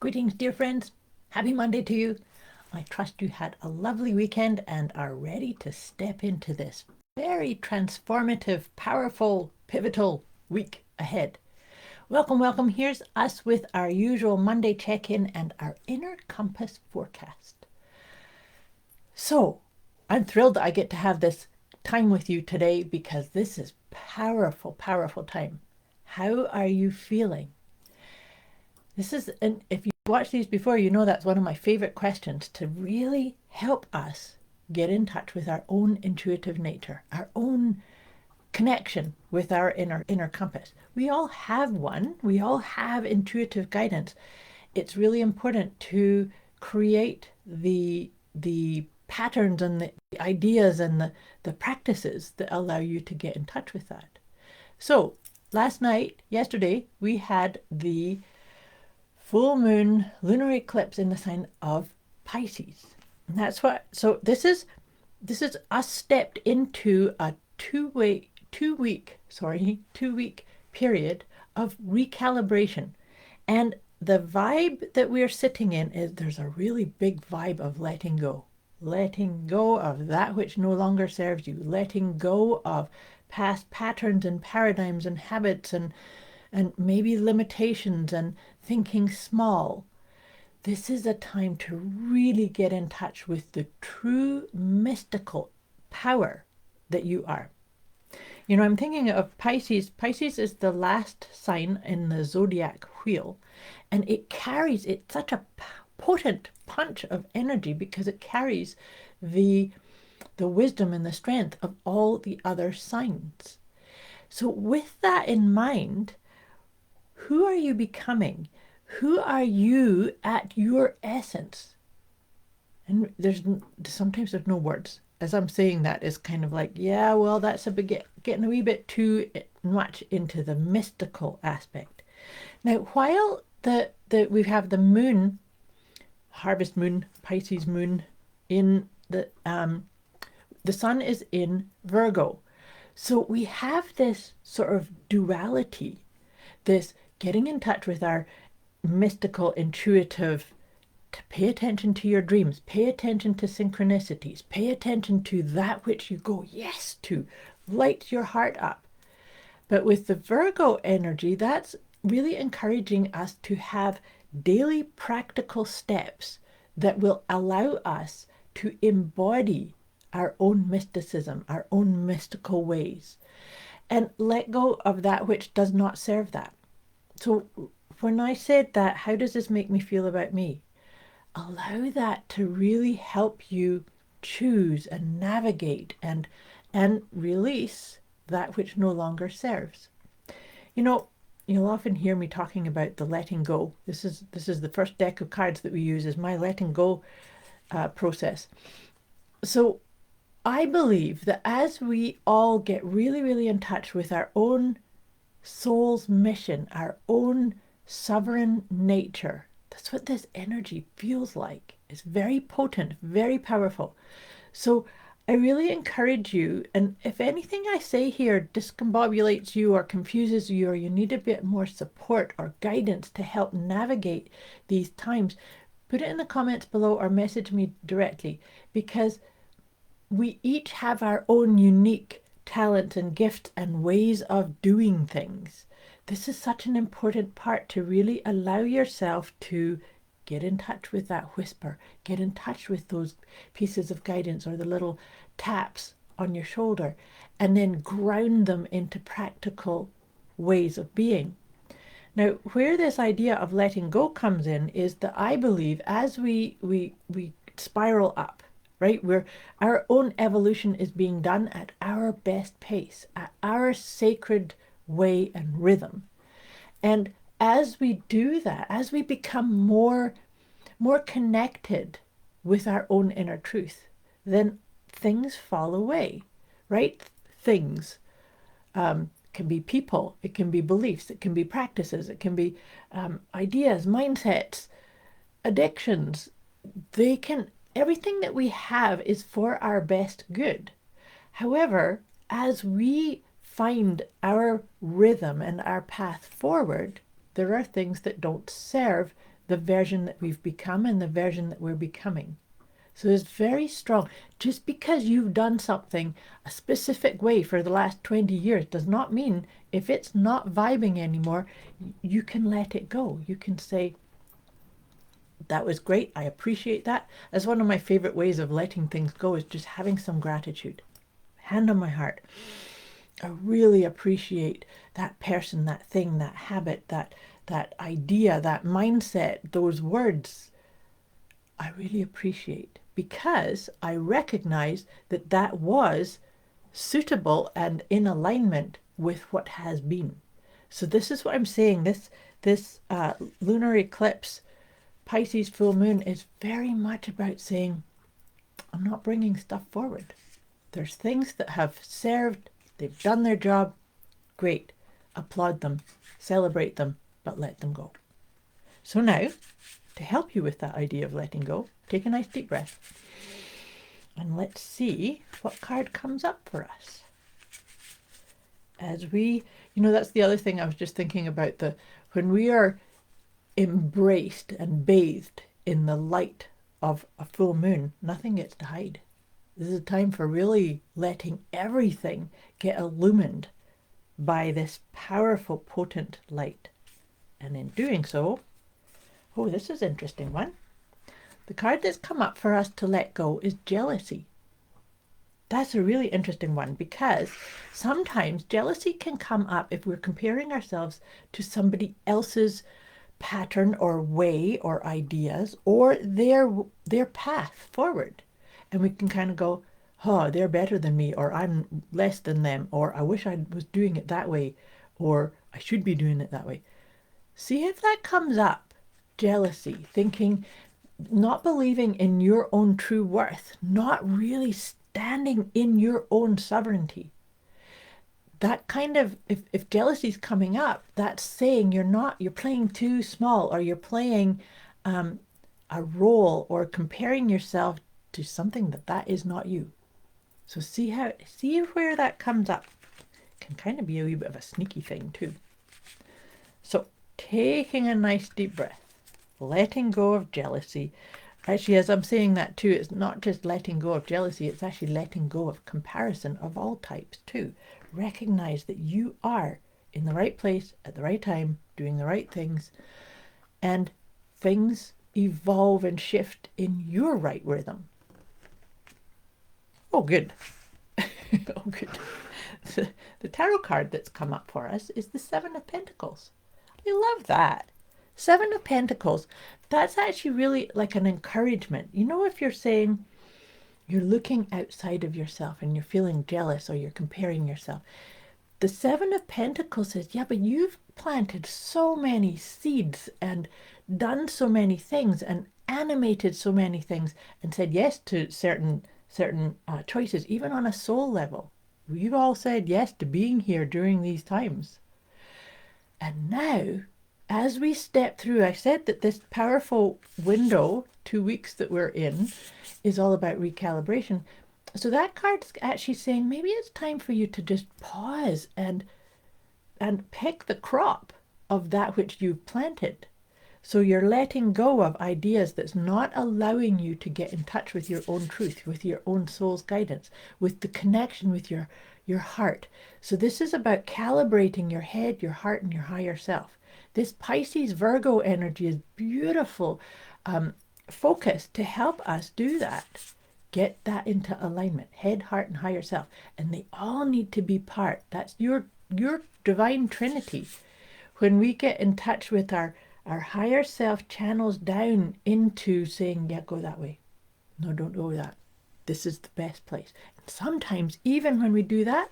Greetings, dear friends. Happy Monday to you. I trust you had a lovely weekend and are ready to step into this very transformative, powerful, pivotal week ahead. Welcome, welcome. Here's us with our usual Monday check-in and our inner compass forecast. So, I'm thrilled that I get to have this time with you today because this is powerful, powerful time. How are you feeling? And if you watched these before, you know that's one of my favorite questions to really help us get in touch with our own intuitive nature, our own connection with our inner compass. We all have one. We all have intuitive guidance. It's really important to create the patterns and the ideas and the practices that allow you to get in touch with that. So yesterday, we had the full moon lunar eclipse in the sign of Pisces. And so this is us stepped into a two week period of recalibration. And the vibe that we're sitting in is there's a really big vibe of letting go of that which no longer serves you, letting go of past patterns and paradigms and habits and maybe limitations and thinking small. This is a time to really get in touch with the true mystical power that you are. You know, I'm thinking of Pisces. Pisces is the last sign in the zodiac wheel, and it's such a potent punch of energy because it carries the wisdom and the strength of all the other signs. So with that in mind, who are you becoming? Who are you at your essence? And sometimes there's no words. As I'm saying that, it's kind of like, yeah, well, that's getting a wee bit too much into the mystical aspect. Now, while we have the moon, harvest moon, Pisces moon, in the sun is in Virgo. So we have this sort of duality, this getting in touch with our mystical, intuitive, to pay attention to your dreams, pay attention to synchronicities, pay attention to that which you go yes to, lights your heart up. But with the Virgo energy, that's really encouraging us to have daily practical steps that will allow us to embody our own mysticism, our own mystical ways, and let go of that which does not serve that. So when I said that, how does this make me feel about me? Allow that to really help you choose and navigate and release that which no longer serves. You know, you'll often hear me talking about the letting go. This is the first deck of cards that we use is my letting go process. So I believe that as we all get really, really in touch with our own soul's mission, our own sovereign nature, that's what this energy feels like. It's very potent, very powerful. So I really encourage you, and if anything I say here discombobulates you or confuses you, or you need a bit more support or guidance to help navigate these times, put it in the comments below or message me directly, because we each have our own unique talents and gifts and ways of doing things. This is such an important part to really allow yourself to get in touch with that whisper, get in touch with those pieces of guidance or the little taps on your shoulder, and then ground them into practical ways of being. Now, where this idea of letting go comes in is that I believe as we spiral up, right, where our own evolution is being done at our best pace, at our sacred way and rhythm. And as we do that, as we become more connected with our own inner truth, then things fall away, right? Things can be people, it can be beliefs, it can be practices, it can be ideas, mindsets, addictions. Everything that we have is for our best good. However, as we find our rhythm and our path forward, there are things that don't serve the version that we've become and the version that we're becoming. So it's very strong. Just because you've done something a specific way for the last 20 years does not mean if it's not vibing anymore, you can let it go. You can say, that was great. I appreciate that. That's one of my favorite ways of letting things go, is just having some gratitude. Hand on my heart. I really appreciate that person, that thing, that habit, that idea, that mindset, those words. I really appreciate, because I recognize that that was suitable and in alignment with what has been. So this is what I'm saying. This lunar eclipse, Pisces full moon, is very much about saying, I'm not bringing stuff forward. There's things that have served, they've done their job, great. Applaud them, celebrate them, but let them go. So now, to help you with that idea of letting go, take a nice deep breath. And let's see what card comes up for us. As we, that's the other thing I was just thinking about, when we are embraced and bathed in the light of a full moon, nothing gets to hide. This is a time for really letting everything get illumined by this powerful, potent light. And in doing so, oh, this is an interesting one. The card that's come up for us to let go is jealousy. That's a really interesting one, because sometimes jealousy can come up if we're comparing ourselves to somebody else's pattern or way or ideas or their path forward. And we can kind of go, oh, they're better than me, or I'm less than them, or I wish I was doing it that way, or I should be doing it that way. See if that comes up. Jealousy, thinking, not believing in your own true worth, not really standing in your own sovereignty. That kind of, if jealousy is coming up, that's saying you're playing too small, or you're playing a role, or comparing yourself to something that is not you. So see where that comes up. It can kind of be a wee bit of a sneaky thing too. So taking a nice deep breath, letting go of jealousy. Actually, as I'm saying that too, it's not just letting go of jealousy, it's actually letting go of comparison of all types too. Recognize that you are in the right place at the right time, doing the right things, and things evolve and shift in your right rhythm. Oh, good. Oh, good. The tarot card that's come up for us is the Seven of Pentacles. I love that. Seven of Pentacles, that's actually really like an encouragement. If you're saying you're looking outside of yourself and you're feeling jealous or you're comparing yourself, the Seven of Pentacles says, yeah, but you've planted so many seeds and done so many things and animated so many things and said yes to certain choices, even on a soul level. We've all said yes to being here during these times. And now, as we step through, I said that this powerful window, 2 weeks that we're in, is all about recalibration. So that card's actually saying maybe it's time for you to just pause and pick the crop of that which you've planted. So you're letting go of ideas that's not allowing you to get in touch with your own truth, with your own soul's guidance, with the connection with your heart. So this is about calibrating your head, your heart, and your higher self. This Pisces Virgo energy is beautiful focus to help us do that. Get that into alignment, head, heart, and higher self. And they all need to be part. That's your divine trinity. When we get in touch with our higher self, channels down into saying, yeah, go that way. No, don't go that. This is the best place. And sometimes, even when we do that,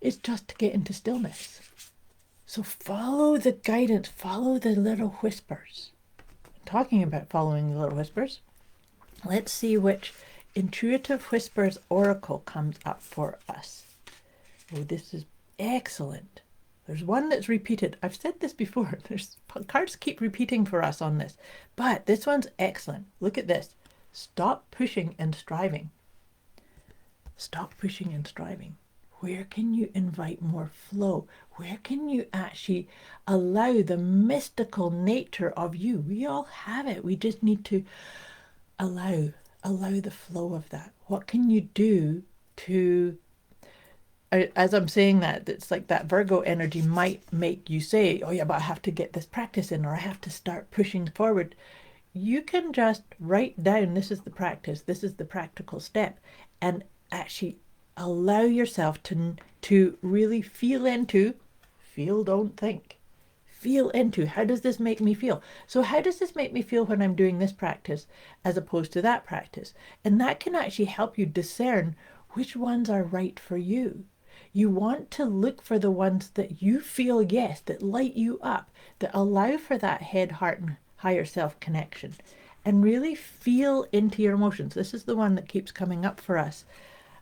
it's just to get into stillness. So follow the guidance, follow the little whispers. Talking about following the little whispers, let's see which Intuitive Whispers Oracle comes up for us. Oh, this is excellent. There's one that's repeated. I've said this before. There's cards keep repeating for us on this. But this one's excellent. Look at this. Stop pushing and striving. Stop pushing and striving. Where can you invite more flow? Where can you actually allow the mystical nature of you? We all have it. We just need to allow the flow of that. What can you do to, as I'm saying that, it's like that Virgo energy might make you say, oh yeah, but I have to get this practice in, or I have to start pushing forward. You can just write down, this is the practice, this is the practical step, and actually allow yourself to really feel into, feel, don't think. Feel into, how does this make me feel? So how does this make me feel when I'm doing this practice as opposed to that practice? And that can actually help you discern which ones are right for you. You want to look for the ones that you feel, yes, that light you up, that allow for that head, heart, and higher self connection. And really feel into your emotions. This is the one that keeps coming up for us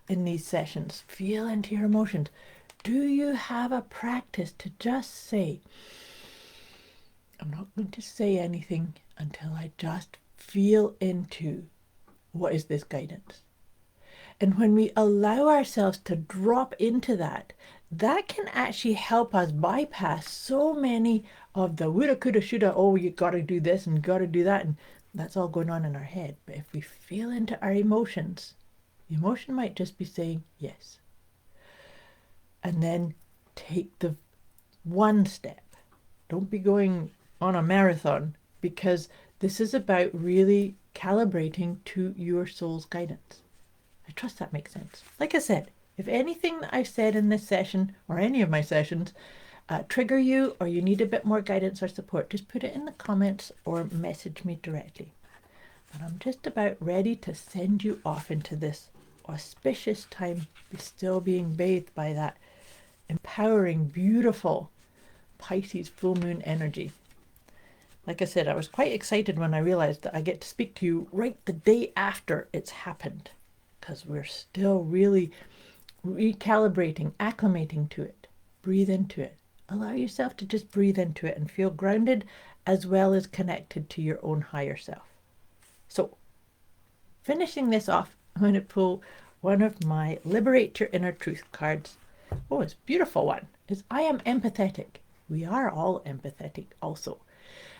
in these sessions. Feel into your emotions. Do you have a practice to just say, I'm not going to say anything until I just feel into what is this guidance? And when we allow ourselves to drop into that, that can actually help us bypass so many of the woulda, coulda, shoulda, oh, you got to do this and got to do that. And that's all going on in our head. But if we feel into our emotions, the emotion might just be saying yes. And then take the one step. Don't be going on a marathon, because this is about really calibrating to your soul's guidance. I trust that makes sense. Like I said, if anything that I've said in this session or any of my sessions trigger you, or you need a bit more guidance or support, just put it in the comments or message me directly. But I'm just about ready to send you off into this auspicious time, still being bathed by that empowering, beautiful Pisces full moon energy. Like I said, I was quite excited when I realized that I get to speak to you right the day after it's happened, because we're still really recalibrating, acclimating to it. Breathe into it. Allow yourself to just breathe into it and feel grounded as well as connected to your own higher self. So, finishing this off, I'm going to pull one of my Liberate Your Inner Truth cards. Oh, it's a beautiful one. It's I am empathetic. We are all empathetic also.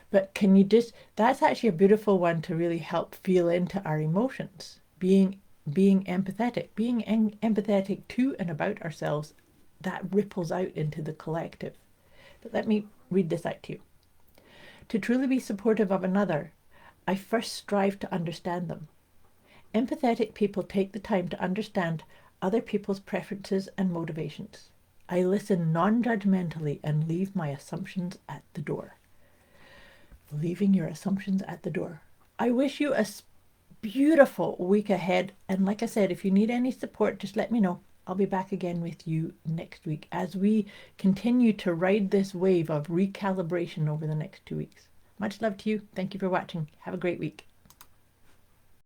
But can you just, that's actually a beautiful one to really help feel into our emotions. Being empathetic, being empathetic to and about ourselves, that ripples out into the collective. But let me read this out to you. To truly be supportive of another, I first strive to understand them. Empathetic people take the time to understand other people's preferences and motivations. I listen non-judgmentally and leave my assumptions at the door. Leaving your assumptions at the door. I wish you a beautiful week ahead. And like I said, if you need any support, just let me know. I'll be back again with you next week as we continue to ride this wave of recalibration over the next 2 weeks. Much love to you. Thank you for watching. Have a great week.